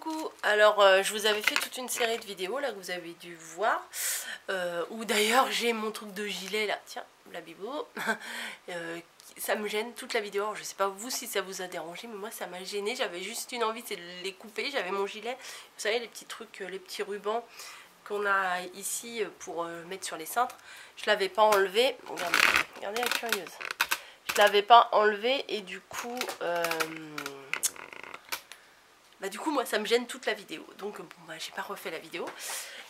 Coucou, alors je vous avais fait toute une série de vidéos là que vous avez dû voir où d'ailleurs j'ai mon truc de gilet là, tiens, la bibo ça me gêne toute la vidéo. Alors, je sais pas vous si ça vous a dérangé, mais moi ça m'a gêné. J'avais juste une envie, c'est de les couper. J'avais mon gilet, vous savez, les petits trucs, les petits rubans qu'on a ici pour mettre sur les cintres. Je l'avais pas enlevé, regardez la curieuse, je l'avais pas enlevé et du coup moi ça me gêne toute la vidéo, donc bon bah j'ai pas refait la vidéo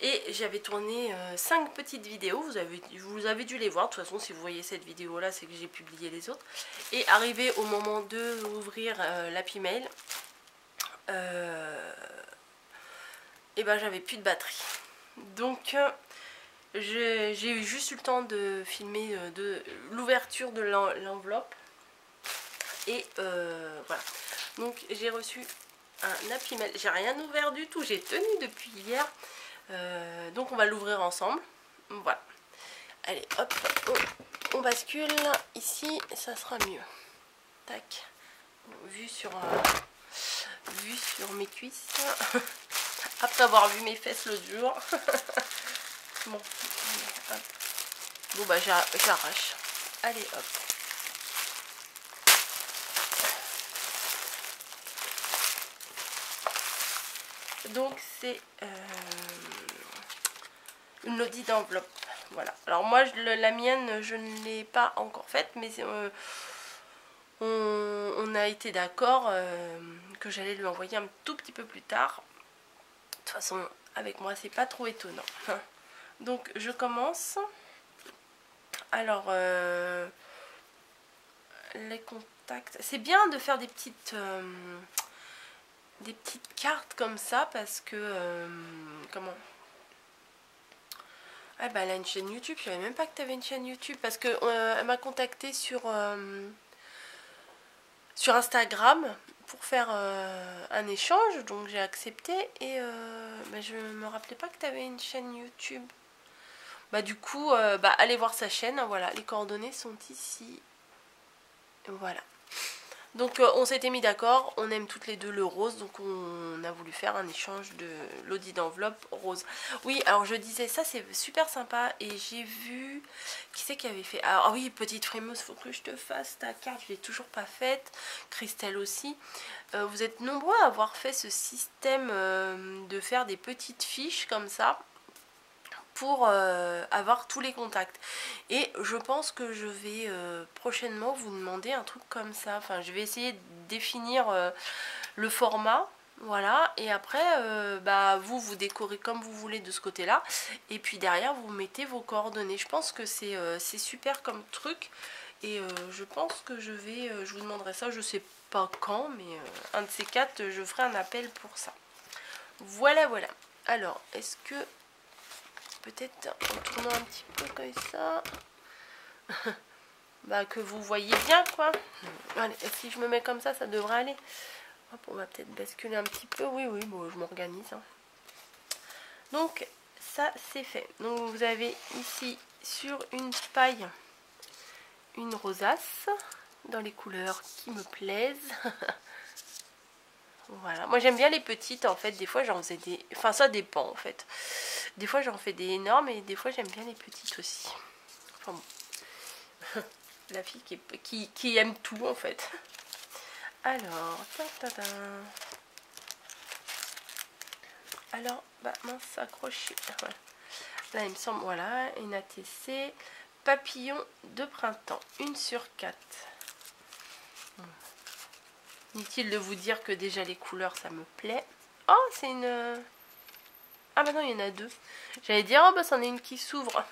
et j'avais tourné 5 petites vidéos, vous avez dû les voir. De toute façon si vous voyez cette vidéo là c'est que j'ai publié les autres. Et arrivé au moment de ouvrir l'Happy Mail, et ben j'avais plus de batterie, donc j'ai eu juste eu le temps de filmer de l'ouverture de l'enveloppe et voilà. Donc j'ai reçu un Happy Mail, j'ai rien ouvert du tout, j'ai tenu depuis hier, donc on va l'ouvrir ensemble. Voilà, allez hop, on bascule ici, ça sera mieux. Tac, vue sur mes cuisses après avoir vu mes fesses l'autre jour. Bon, hop. Bon bah j'arrache, allez hop. Donc c'est une lodi d'enveloppe. Voilà. Alors moi la mienne je ne l'ai pas encore faite, mais on a été d'accord que j'allais lui envoyer un tout petit peu plus tard. De toute façon avec moi c'est pas trop étonnant. Donc je commence. Alors les contacts, c'est bien de faire des petites cartes comme ça parce que comment, ah bah elle a une chaîne YouTube, je savais même pas que tu avais une chaîne YouTube parce que elle m'a contacté sur Instagram pour faire un échange, donc j'ai accepté et bah, je me rappelais pas que tu avais une chaîne YouTube. Bah du coup bah allez voir sa chaîne, voilà, les coordonnées sont ici. Voilà. Donc on s'était mis d'accord, on aime toutes les deux le rose, donc on a voulu faire un échange de lodi d'enveloppe rose. Oui, alors je disais ça, c'est super sympa et j'ai vu, qui c'est qui avait fait, ah oui, petite frimeuse, faut que je te fasse ta carte, je l'ai toujours pas faite, Christelle aussi. Vous êtes nombreux à avoir fait ce système de faire des petites fiches comme ça pour avoir tous les contacts, et je pense que je vais prochainement vous demander un truc comme ça. Enfin je vais essayer de définir le format, voilà, et après bah vous décorez comme vous voulez de ce côté là et puis derrière vous mettez vos coordonnées. Je pense que c'est super comme truc et je pense que je vous demanderai ça, je sais pas quand, mais un de ces quatre je ferai un appel pour ça. Voilà. Alors est-ce que peut-être en tournant un petit peu comme ça, bah que vous voyez bien quoi. Allez, si je me mets comme ça devrait aller. Hop, on va peut-être basculer un petit peu. Oui, bon, je m'organise. Hein. Donc ça c'est fait. Donc vous avez ici sur une paille une rosace dans les couleurs qui me plaisent. Voilà, moi j'aime bien les petites en fait, des fois j'en faisais des... Enfin ça dépend en fait. Des fois j'en fais des énormes et des fois j'aime bien les petites aussi. Enfin bon. La fille qui aime tout en fait. Alors, alors, bah mince, accroché. Voilà. Là il me semble, voilà, une ATC, papillon de printemps, 1 sur 4. Inutile de vous dire que déjà les couleurs ça me plaît. Oh c'est une... Ah bah non il y en a deux. J'allais dire oh bah c'en est une qui s'ouvre.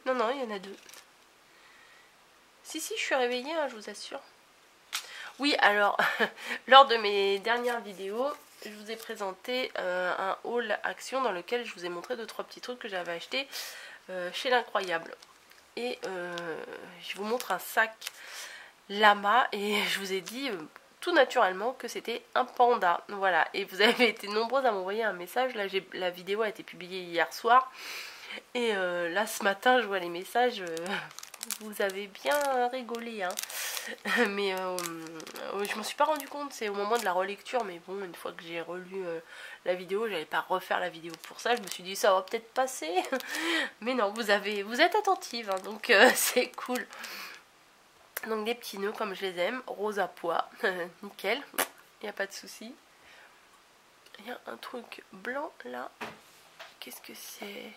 non il y en a deux. Si je suis réveillée hein, je vous assure. Oui alors lors de mes dernières vidéos je vous ai présenté un haul action dans lequel je vous ai montré 2-3 petits trucs que j'avais acheté chez l'Incroyable. Et je vous montre un sac Lama et je vous ai dit tout naturellement que c'était un panda. Voilà, et vous avez été nombreux à m'envoyer un message. Là la vidéo a été publiée hier soir et là ce matin je vois les messages vous avez bien rigolé, hein. Mais je m'en suis pas rendu compte, c'est au moment de la relecture. Mais bon, une fois que j'ai relu la vidéo, j'allais pas refaire la vidéo pour ça. Je me suis dit ça va peut-être passer. Mais non, vous êtes attentive, hein, donc c'est cool. Donc des petits nœuds comme je les aime, rose à pois, nickel, il n'y a pas de souci. Il y a un truc blanc là, qu'est-ce que c'est?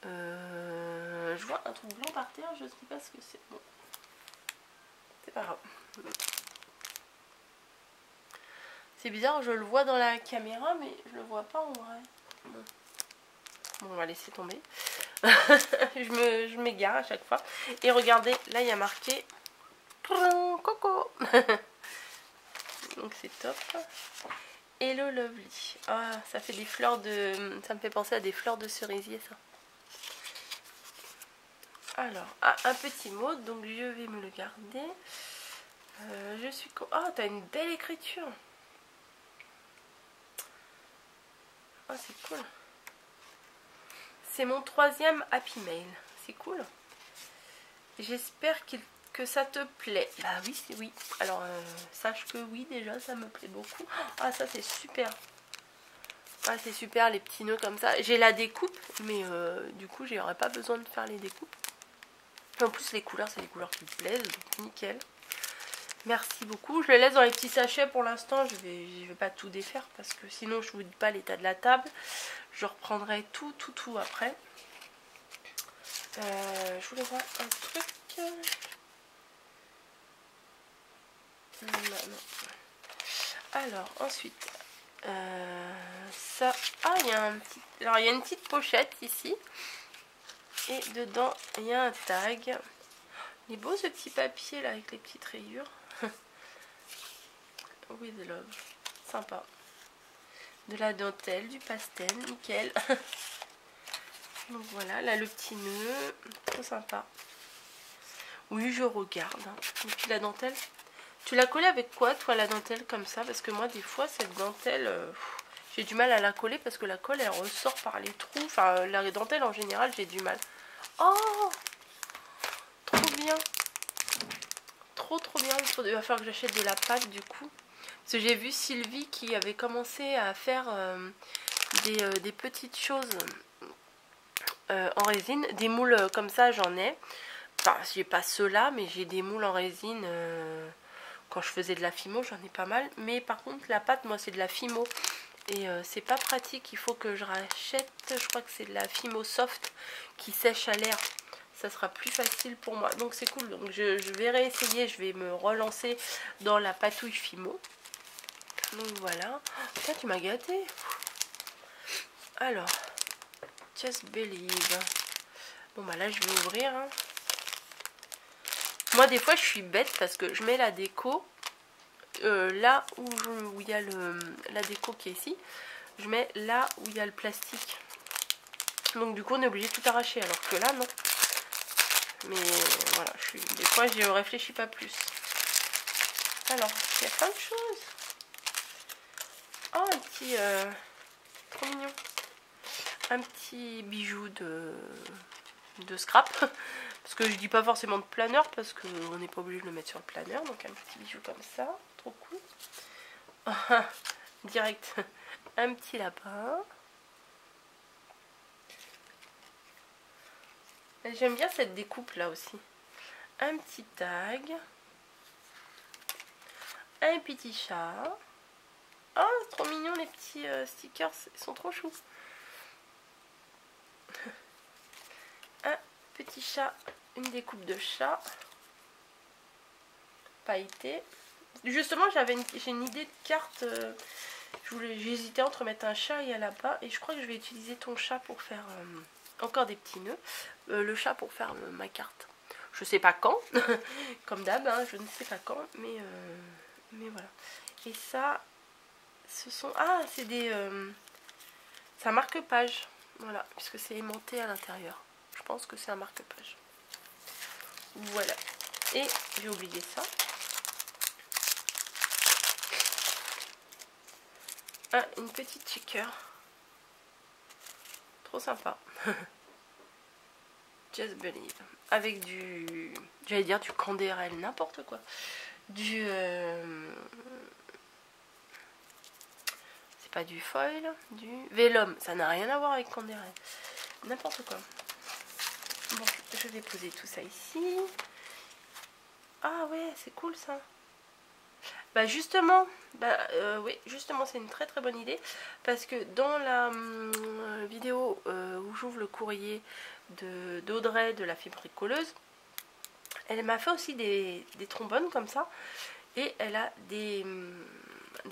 Je vois un truc blanc par terre, je sais pas ce que c'est. Bon, c'est pas grave. C'est bizarre, je le vois dans la caméra, mais je le vois pas en vrai. Bon, on va laisser tomber. je m'égare à chaque fois. Et regardez, là il y a marqué Coco. Donc c'est top. Hello Lovely. Ah, ça fait des fleurs de... Ça me fait penser à des fleurs de cerisier, ça. Alors, un petit mot, donc je vais me le garder. Je suis... Ah, t'as une belle écriture. Ah, c'est cool. C'est mon 3e Happy Mail. C'est cool. J'espère que ça te plaît. Bah oui, c'est oui. Alors, sache que oui, déjà, ça me plaît beaucoup. Ah, ça, c'est super. Ah, c'est super, les petits nœuds comme ça. J'ai la découpe, mais du coup, j'aurais pas besoin de faire les découpes. En plus, les couleurs, c'est des couleurs qui me plaisent, donc nickel. Merci beaucoup. Je le laisse dans les petits sachets pour l'instant. Je vais pas tout défaire parce que sinon, je vous dis pas l'état de la table. Je reprendrai tout après. Je voulais voir un truc. Non. Alors, ensuite, ça. Ah, il y a un petit. Alors, il y a une petite pochette ici. Et dedans, il y a un tag. Il est beau ce petit papier là avec les petites rayures. With love. Sympa. De la dentelle, du pastel, nickel. Donc voilà, là le petit nœud. Trop sympa. Oui, je regarde. Et puis la dentelle. Tu l'as collée avec quoi, toi, la dentelle, comme ça? Parce que moi, des fois, cette dentelle, j'ai du mal à la coller parce que la colle, elle ressort par les trous. Enfin, la dentelle, en général, j'ai du mal. Oh! Trop bien! Trop bien. Il va falloir que j'achète de la pâte, du coup. Parce que j'ai vu Sylvie qui avait commencé à faire des petites choses en résine. Des moules comme ça, j'en ai. Enfin, j'ai pas ceux-là, mais j'ai des moules en résine. Quand je faisais de la Fimo, j'en ai pas mal. Mais par contre, la pâte, moi, c'est de la Fimo. Et c'est pas pratique. Il faut que je rachète, je crois que c'est de la Fimo Soft qui sèche à l'air. Ça sera plus facile pour moi. Donc c'est cool. Donc je vais réessayer. Je vais me relancer dans la patouille Fimo. Donc voilà. Putain, tu m'as gâté. Alors, Just Believe. Bon bah là, je vais ouvrir. Hein. Moi, des fois, je suis bête parce que je mets la déco là où il y a la déco qui est ici. Je mets là où il y a le plastique. Donc du coup, on est obligé de tout arracher. Alors que là, non. Mais voilà, des fois, je réfléchis pas plus. Alors, il y a plein de choses. Oh, un petit... trop mignon. Un petit bijou de scrap. Parce que je dis pas forcément de planeur, parce qu'on n'est pas obligé de le mettre sur le planeur. Donc un petit bijou comme ça. Trop cool. Direct. Un petit lapin. J'aime bien cette découpe là aussi. Un petit tag. Un petit chat. Oh, c'est trop mignon les petits stickers. Ils sont trop choux. Un petit chat. Une découpe de chat. Pailleté. Justement, j'ai une idée de carte. J'hésitais entre mettre un chat et un lapin. Et je crois que je vais utiliser ton chat pour faire encore des petits nœuds. Le chat pour faire ma carte. Je sais pas quand. Comme d'hab, hein, je ne sais pas quand. Mais voilà. Et ça, ce sont... Ah, c'est des... c'est un marque-page. Voilà, puisque c'est aimanté à l'intérieur. Je pense que c'est un marque-page. Voilà. Et j'ai oublié ça. Ah, une petite shaker. Trop sympa. Just Believe. Avec du... J'allais dire du Candérel, n'importe quoi. Du... C'est pas du foil, du vélum. Ça n'a rien à voir avec Candérel. N'importe quoi. Bon, je vais poser tout ça ici. Ah ouais, c'est cool ça. Bah justement, oui, justement c'est une très très bonne idée. Parce que dans la vidéo où j'ouvre le courrier d'Audrey de la fibre bricoleuse, elle m'a fait aussi des trombones comme ça. Et elle a des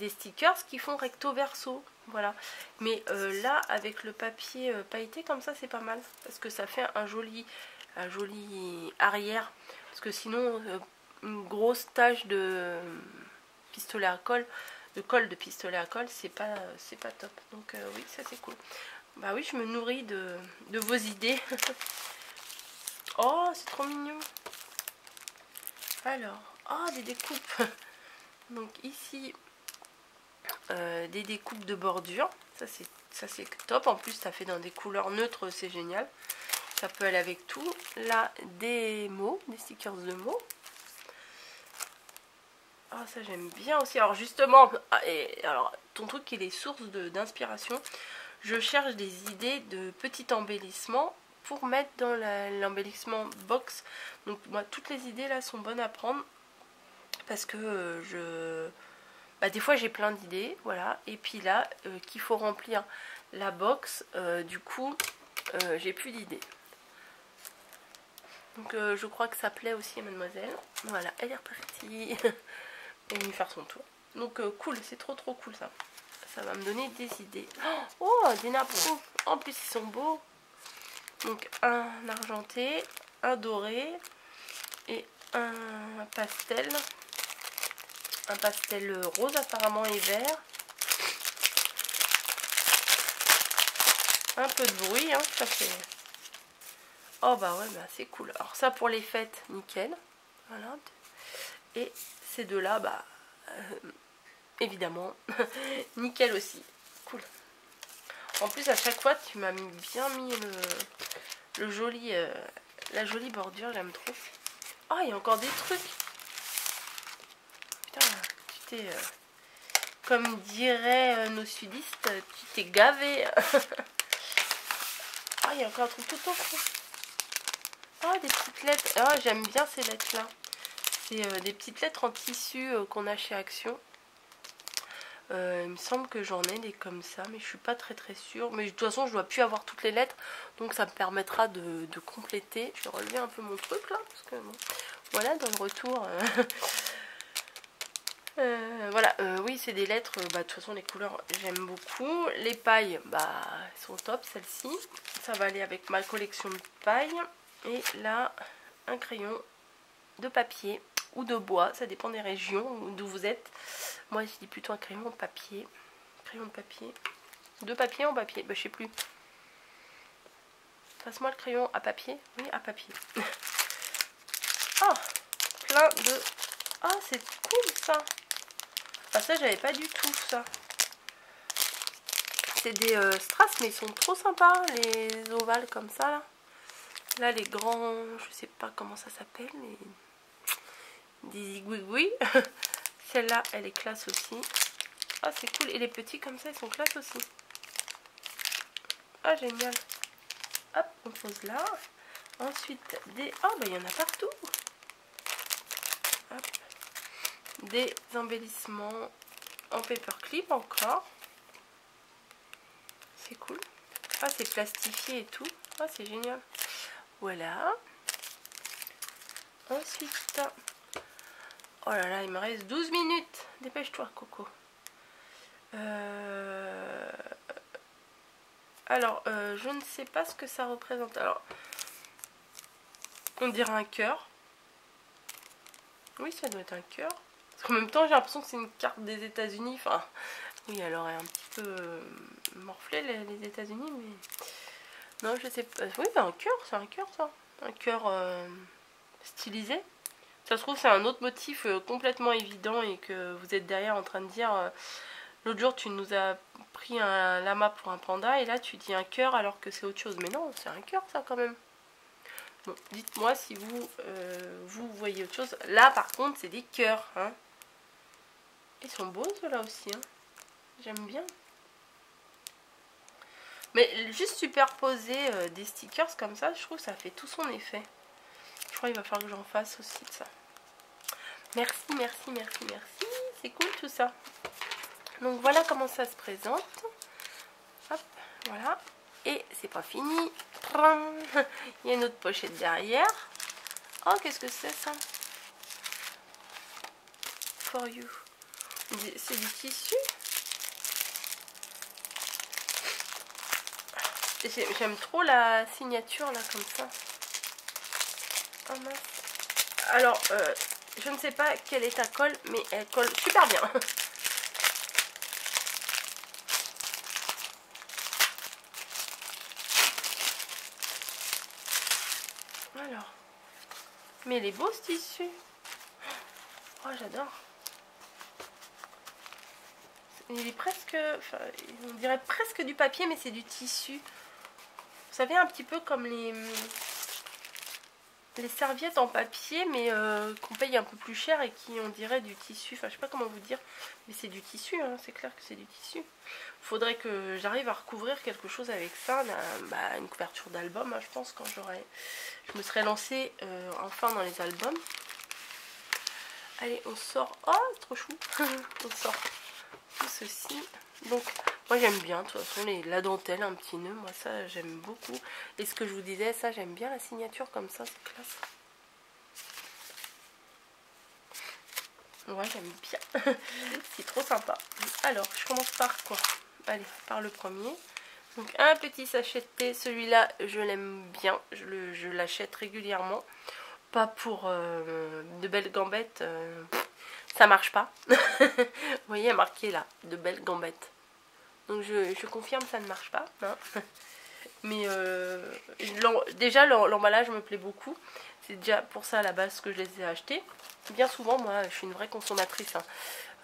stickers qui font recto verso. Voilà. Mais là, avec le papier pailleté comme ça, c'est pas mal. Parce que ça fait un joli arrière. Parce que sinon, une grosse tache de pistolet à colle, de colle de pistolet à colle, c'est pas top. Donc oui, ça c'est cool. Bah oui, je me nourris de vos idées. Oh, c'est trop mignon. Alors, oh, des découpes. Donc ici, des découpes de bordure. Ça c'est top. En plus, ça fait dans des couleurs neutres, c'est génial. Ça peut aller avec tout. Là, des mots, des stickers de mots. Ah, ça j'aime bien aussi. Alors justement, alors ton truc il est source d'inspiration. Je cherche des idées de petits embellissements pour mettre dans l'embellissement box. Donc moi, toutes les idées là sont bonnes à prendre. Parce que des fois j'ai plein d'idées, voilà. Et puis là, qu'il faut remplir la box, du coup, j'ai plus d'idées. Donc je crois que ça plaît aussi à mademoiselle. Voilà, elle est repartie. Elle est venue faire son tour. Donc cool, c'est trop cool ça. Ça va me donner des idées. Oh, des napperons. En plus ils sont beaux. Donc un argenté, un doré et un pastel. Un pastel rose apparemment et vert. Un peu de bruit, hein, ça fait... Oh bah ouais, bah c'est cool. Alors ça pour les fêtes, nickel. Voilà. Et ces deux-là, évidemment, nickel aussi. Cool. En plus, à chaque fois, tu m'as bien mis le joli, la jolie bordure, j'aime trop. Oh, il y a encore des trucs. Putain, tu t'es... comme diraient nos sudistes, tu t'es gavé. Ah, il y a encore un truc tout au fond. Ah, des petites lettres. Ah, j'aime bien ces lettres-là. C'est des petites lettres en tissu qu'on a chez Action. Il me semble que j'en ai des comme ça, mais je suis pas très sûre. Mais de toute façon, je dois plus avoir toutes les lettres, donc ça me permettra de compléter. Je vais relever un peu mon truc là, parce que bon, voilà, dans le retour. Voilà, oui, c'est des lettres. De toute façon, les couleurs, j'aime beaucoup. Les pailles, elles sont top, celles-ci. Ça va aller avec ma collection de pailles. Et là, un crayon de papier ou de bois, ça dépend des régions d'où vous êtes. Moi, je dis plutôt un crayon de papier. Crayon de papier. De papier en papier, je sais plus. Passe-moi le crayon à papier. Oui, à papier. Ah, plein de... Ah, c'est cool ça. Ah, ça, j'avais pas du tout ça. C'est des strass, mais ils sont trop sympas, les ovales comme ça là. Là, les grands, je sais pas comment ça s'appelle, les... des zigouigouis. Celle-là, elle est classe aussi. Ah, c'est cool. Et les petits comme ça, ils sont classe aussi. Ah, génial. Hop, on pose là. Ensuite, des... Oh, il y en a partout. Hop. Des embellissements en paperclip encore. C'est cool. Ah, c'est plastifié et tout. Ah, c'est génial. Voilà. Ensuite... Oh là là, il me reste 12 minutes. Dépêche-toi, Coco. Alors, je ne sais pas ce que ça représente. Alors, on dirait un cœur. Oui, ça doit être un cœur. Parce qu'en même temps, j'ai l'impression que c'est une carte des États-Unis. Enfin, oui, elle aurait un petit peu morflé les États-Unis, mais... Non, je sais pas. Oui, c'est un cœur, ça. Un cœur stylisé. Ça se trouve, c'est un autre motif complètement évident et que vous êtes derrière en train de dire... L'autre jour, tu nous as pris un lama pour un panda et là, tu dis un cœur alors que c'est autre chose. Mais non, c'est un cœur, ça, quand même. Bon, dites-moi si vous voyez autre chose. Là, par contre, c'est des cœurs. Hein. Ils sont beaux, ceux-là aussi. Hein. J'aime bien. Mais juste superposer des stickers comme ça, je trouve que ça fait tout son effet. Je crois qu'il va falloir que j'en fasse aussi de ça. Merci, merci, merci, merci. C'est cool tout ça. Donc voilà comment ça se présente. Hop, voilà. Et c'est pas fini. Il y a une autre pochette derrière. Oh, qu'est-ce que c'est ça? For you. C'est du tissu. J'aime trop la signature là comme ça. Oh mince. Alors, je ne sais pas quelle est ta colle, mais elle colle super bien. Alors, mais il est beau ce tissu. Oh, j'adore. Il est presque, enfin, on dirait presque du papier, mais c'est du tissu. Vous savez, un petit peu comme les serviettes en papier, mais qu'on paye un peu plus cher et qui, on dirait, du tissu. Enfin, je sais pas comment vous dire, mais c'est du tissu, hein, c'est clair que c'est du tissu. Faudrait que j'arrive à recouvrir quelque chose avec ça, une couverture d'album, hein, je pense, quand je me serais lancée enfin dans les albums. Allez, on sort. Oh, trop chou. On sort tout ceci. Donc, moi j'aime bien, de toute façon, la dentelle, un petit nœud, moi ça j'aime beaucoup. Et ce que je vous disais, ça j'aime bien la signature comme ça, c'est classe. Ouais, j'aime bien. C'est trop sympa. Alors, je commence par quoi? Allez, par le premier. Donc, un petit sachet de thé. Celui-là, je l'aime bien. Je l'achète régulièrement. Pas pour de belles gambettes. Ça marche pas. Vous voyez, il y a marqué là, de belles gambettes. Donc, je confirme, ça ne marche pas. Hein. Mais déjà, l'emballage me plaît beaucoup. C'est déjà pour ça à la base que je les ai achetés. Bien souvent, moi, je suis une vraie consommatrice. Hein.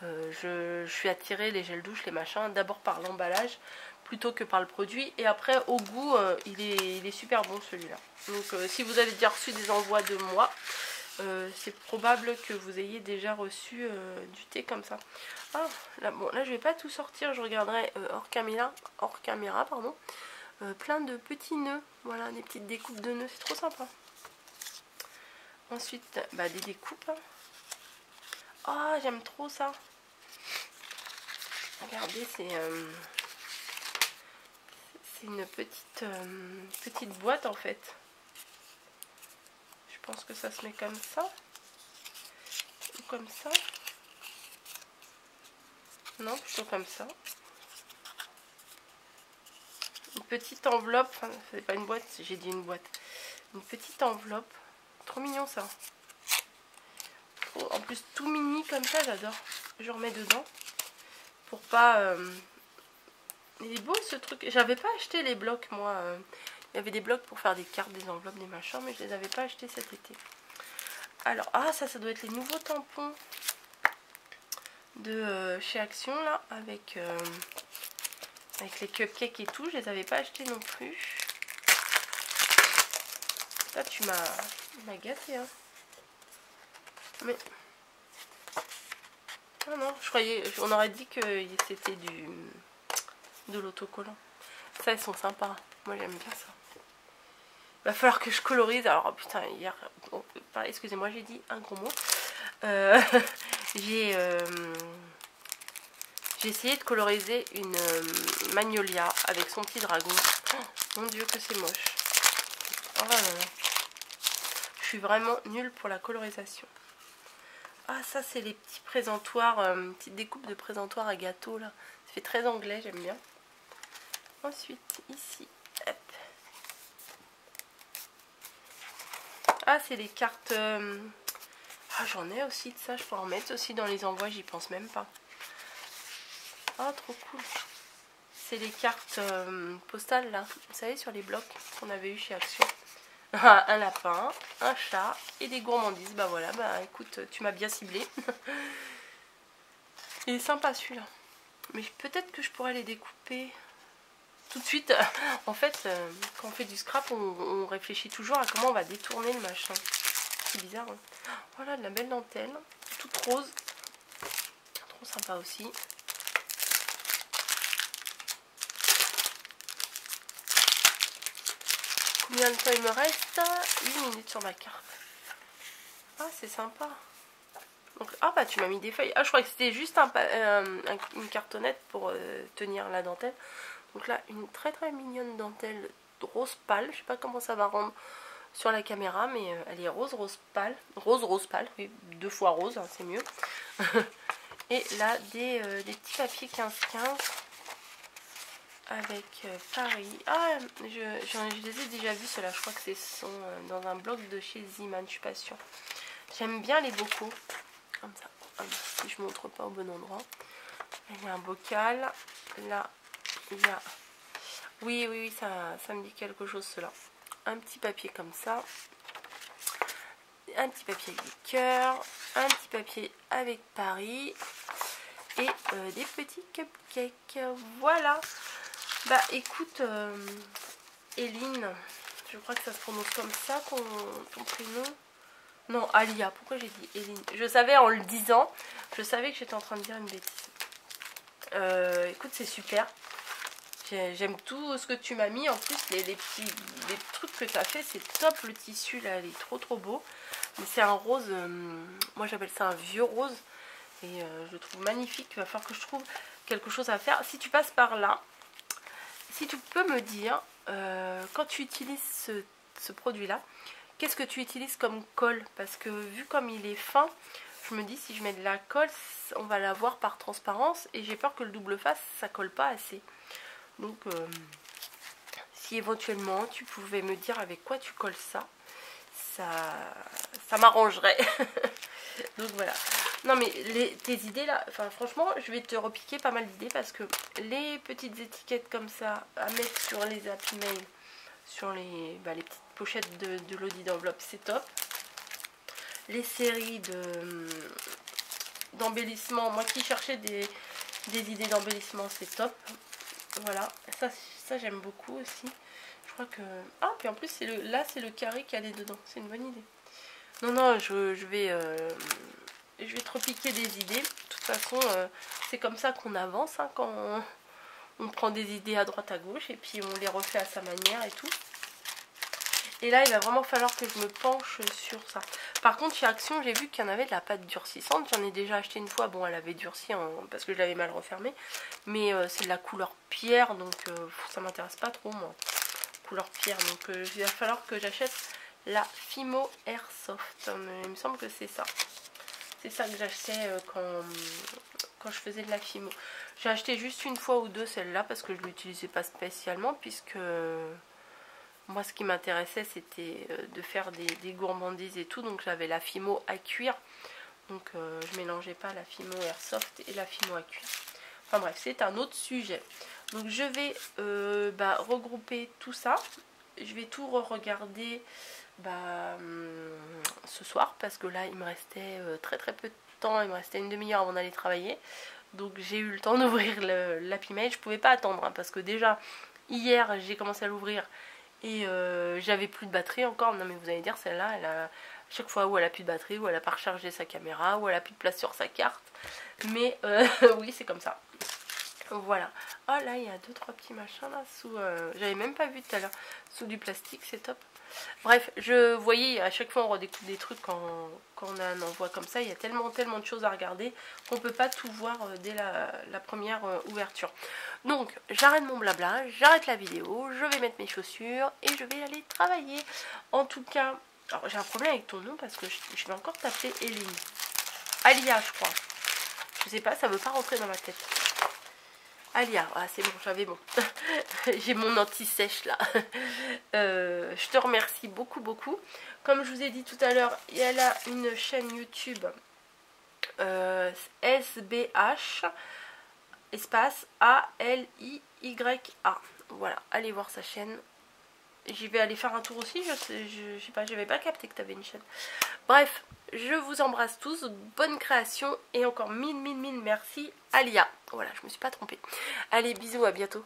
Je suis attirée, les gels douche, les machins, d'abord par l'emballage plutôt que par le produit. Et après, au goût, il est super bon celui-là. Donc, si vous avez déjà reçu des envois de moi, c'est probable que vous ayez déjà reçu du thé comme ça. Ah, là, bon, là, je vais pas tout sortir. Je regarderai hors caméra, pardon. Plein de petits nœuds, voilà, des petites découpes de nœuds, c'est trop sympa. Ensuite, des découpes. Ah, j'aime trop ça. Regardez, c'est une petite boîte en fait. Je pense que ça se met comme ça. Ou comme ça. Non, plutôt comme ça. Une petite enveloppe, enfin, c'est pas une boîte, j'ai dit une boîte. Une petite enveloppe. Trop mignon ça. En plus tout mini comme ça, j'adore. Je remets dedans. Pour pas... Il est beau ce truc. J'avais pas acheté les blocs moi. Il y avait des blocs pour faire des cartes, des enveloppes, des machins, mais je les avais pas achetés cet été. Alors, ça doit être les nouveaux tampons de chez Action là, avec les cupcakes et tout. Je les avais pas achetés non plus. Là, tu m'as gâté, hein. Mais... Ah non, je croyais... On aurait dit que c'était de l'autocollant. Ça, ils sont sympas. Moi, j'aime bien ça. Va falloir que je colorise. Alors, oh, putain, hier... Oh, excusez-moi, j'ai dit un gros mot. J'ai essayé de coloriser une Magnolia avec son petit dragon. Oh, mon dieu, que c'est moche. Oh là là. Je suis vraiment nulle pour la colorisation. Ah, ça, c'est les petits présentoirs, petites découpes de présentoirs à gâteau, là. Ça fait très anglais, j'aime bien. Ensuite, ici, hop. Ah, c'est les cartes... Ah, j'en ai aussi de ça, je peux en mettre aussi dans les envois, j'y pense même pas. Ah, trop cool. C'est les cartes postales, là. Vous savez, sur les blocs qu'on avait eu chez Action. Un lapin, un chat et des gourmandises. Bah voilà, écoute, tu m'as bien ciblé. Il est sympa celui-là. Mais peut-être que je pourrais les découper. tout de suite, en fait, quand on fait du scrap, on réfléchit toujours à comment on va détourner le machin. C'est bizarre, hein. Voilà, de la belle dentelle, toute rose. Trop sympa aussi. Combien de temps il me reste? 8 minutes sur ma carte. Ah, c'est sympa. Donc, ah bah tu m'as mis des feuilles. Ah, je crois que c'était juste une cartonnette pour tenir la dentelle. Donc là, une très très mignonne dentelle rose pâle. Je sais pas comment ça va rendre sur la caméra, mais elle est rose pâle. Rose pâle, oui, 2 fois rose, hein, c'est mieux. Et là, des petits papiers 15-15 avec Paris. Ah, je les ai déjà vus, ceux-là. Je crois que c'est dans un blog de chez Ziman, je suis pas sûre. J'aime bien les bocaux. Comme ça. Ah, si je montre pas au bon endroit. Il y a un bocal. Là, il y a... Oui, ça me dit quelque chose, cela. Un petit papier comme ça. Un petit papier avec des cœurs. Un petit papier avec Paris. Et des petits cupcakes. Voilà. Bah écoute, Eline, je crois que ça se prononce comme ça, ton prénom. Non, Alia, pourquoi j'ai dit Eline? Je savais en le disant, je savais que j'étais en train de dire une bêtise. Écoute, c'est super. J'aime tout ce que tu m'as mis. En plus, les trucs que tu as fait, c'est top. Le tissu, là, il est trop beau. Mais c'est un rose, moi j'appelle ça un vieux rose. Et je le trouve magnifique. Il va falloir que je trouve quelque chose à faire. Si tu passes par là, si tu peux me dire, quand tu utilises ce produit-là, qu'est-ce que tu utilises comme colle? Parce que vu comme il est fin, je me dis si je mets de la colle, on va la voir par transparence. Et j'ai peur que le double face, ça colle pas assez. Donc, si éventuellement tu pouvais me dire avec quoi tu colles ça, ça m'arrangerait. Donc voilà. Non mais tes idées là, enfin franchement je vais te repiquer pas mal d'idées parce que les petites étiquettes comme ça à mettre sur les Happy Mail, sur les petites pochettes de l'audit d'enveloppe, c'est top. Les séries d'embellissement, moi qui cherchais des idées d'embellissement, c'est top. Voilà, ça j'aime beaucoup aussi. Je crois que... Ah, puis en plus là c'est le carré qui allait dedans, c'est une bonne idée. Non, je vais te repiquer des idées. De toute façon, c'est comme ça qu'on avance, hein, quand on prend des idées à droite à gauche et puis on les refait à sa manière et tout. Et là, il va vraiment falloir que je me penche sur ça. Par contre, chez Action, j'ai vu qu'il y en avait de la pâte durcissante. J'en ai déjà acheté une fois. Bon, elle avait durci parce que je l'avais mal refermée. Mais c'est de la couleur pierre, donc ça m'intéresse pas trop, moi. Couleur pierre, donc il va falloir que j'achète la Fimo Airsoft. Il me semble que c'est ça. C'est ça que j'achetais quand je faisais de la Fimo. J'ai acheté juste une fois ou deux celle-là parce que je ne l'utilisais pas spécialement, puisque moi ce qui m'intéressait c'était de faire des gourmandises et tout. Donc j'avais la Fimo à cuire. Donc je mélangeais pas la Fimo Airsoft et la Fimo à cuire. Enfin bref, c'est un autre sujet. Donc je vais regrouper tout ça. Je vais tout re-regarder ce soir parce que là il me restait très peu de temps. Il me restait une demi-heure avant d'aller travailler. Donc j'ai eu le temps d'ouvrir l'Happy Mail. Je pouvais pas attendre, hein, parce que déjà hier j'ai commencé à l'ouvrir et j'avais plus de batterie encore. Non mais vous allez dire, celle-là, elle a... chaque fois où elle a plus de batterie, où elle a pas rechargé sa caméra, où elle a plus de place sur sa carte. Mais oui, c'est comme ça. Voilà. Oh là, il y a 2-3 petits machins là sous... j'avais même pas vu tout à l'heure. Sous du plastique, c'est top. Bref, je voyais, à chaque fois on redécouvre des trucs quand on a un envoi comme ça. Il y a tellement de choses à regarder qu'on peut pas tout voir dès la première ouverture. Donc, j'arrête mon blabla, j'arrête la vidéo, je vais mettre mes chaussures et je vais aller travailler. En tout cas, alors j'ai un problème avec ton nom parce que je vais encore t'appeler Eline. Alia, je crois. Je sais pas, ça veut pas rentrer dans ma tête. Alia, ah, c'est bon, j'avais bon. J'ai mon anti-sèche là. Je te remercie beaucoup. Comme je vous ai dit tout à l'heure, elle a une chaîne YouTube SBH espace ALIYA. Voilà, allez voir sa chaîne. J'y vais aller faire un tour aussi. Je sais pas, j'avais pas capté que tu avais une chaîne. Bref, je vous embrasse tous. Bonne création et encore mille merci Alia. Voilà, je me suis pas trompée. Allez, bisous, à bientôt.